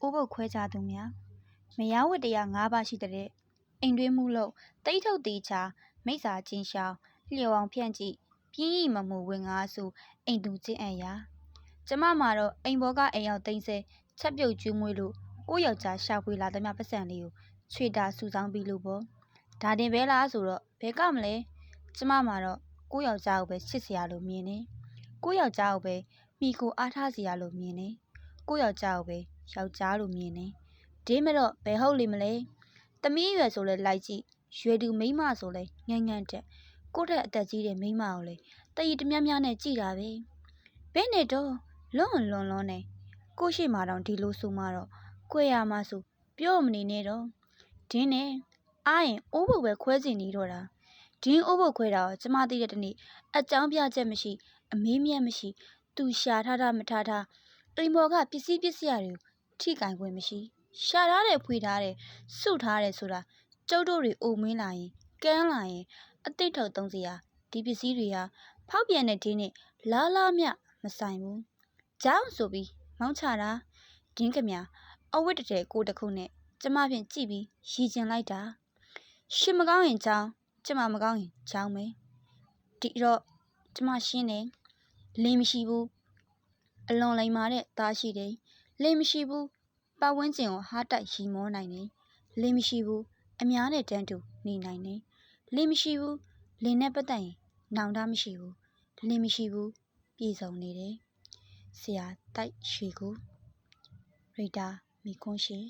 အိုးဘုတ်ခွဲကြသူများမယားဝတ်တရား၅ပါးရှိတဲ့အိမ်တွင်းမှုလို့တိတ်ထုတ်သေးချာမိစ္ဆာချင်းရှောင်းလျှော်အောင်ဖြန့်ကြည့်ပြင်းရီမမှုဝင်ငါစုအိမ်သူချင်းအံ့ရာကျမမှာတော့အိမ်ဘောကအိမ်ရောက်သိမ်းဆဲချက်ပြုတ်ကျွေးမွေးလို့ကိုယောက်ျားရှာဖွေလာသမျှပတ်စံလေးကိုချွေတာစုဆောင်းပြီးလို့ပေါ့ဒါတင်ပဲလားဆိုတော့ဘယ်ကမလဲကျမမှာတော့ကိုယောက်ျားကိုပဲချစ်စရာလို့မြင်နေကိုယောက်ျားကိုပဲမိကိုအားထားစရာလို့မြင်နေကိုယောက်ျားကိုပဲယောက်ျားလို့မြင်နေဒီမဲ့တော့ဘယ်ဟုတ်လိမ့်မလဲသမီးရွယ်ဆိုလဲလိုက်ကြည့်ရွယ်သူမိန်းမဆိုလဲငန်းငန်းတက်ကိုယ့်ထက်အသက်ကြီးတဲ့မိန်းမကိုလေတရီတမြများနဲ့ကြည်တာပဲဘယ်နဲ့တော့လွန်နဲ့ကိုရှိမှတော့ဒီလိုဆိုမှတော့ကြွယ်ရမှဆိုပြောမနေနဲ့တော့ဒင်းနဲ့အားရင်အိုးဘုတ်ပဲခွဲစီနေတော့တာဒင်းအိုးဘုတ်ခွဲတာကိုကျမသိတဲ့တနေ့အကြောင်းပြချက်မရှိအမေးမြတ်မရှိသူရှာထားမထားအိမ်ပေါ်ကပစ္စည်းရတွေကိုထိကင်ခွင့်မရှိရှာထားတယ်ဖွေထားတယ်စုထားတယ်ဆိုတာကျုပ်တို့တွေအိုမင်းလာရင်ကန်းလာရင်အသိထုတ်သုံးစရာဒီပစ္စည်းတွေဟာဖောက်ပြန်တဲ့ဒင်းနဲ့လားမြမဆိုင်ဘူးကြောင်းဆိုပြီးမောင်းချတာဒင်းကမြအဝတ်တတဲ့ကိုတစ်ခုနဲ့ကျမဖြင့်ကြည့်ပြီးရည်ကျင်လိုက်တာရှင်မကောင်းရင်ကြောင်းကျမမကောင်းရင်ကြောင်းပဲဒီတော့ကျမရှင်းတယ်လင်းမရှိဘူးအလွန်လိမ်မာတဲ့သားရှိတယ်လင်းမရှိဘူးပတ်ဝန်းကျင်ကိုဟားတိုက်ရီမောနိုင်တယ်လင်းမရှိဘူးအများနဲ့တန်းတူနေနိုင်တယ်လင်းမရှိဘူးလင်းနဲ့ပတ်သက်ရင်နောင်တမရှိဘူးလင်းမရှိဘူးပြည်စုံနေတယ်ဆရာတိုက်ရွှေကိုရိတာမိခွန်းရှင်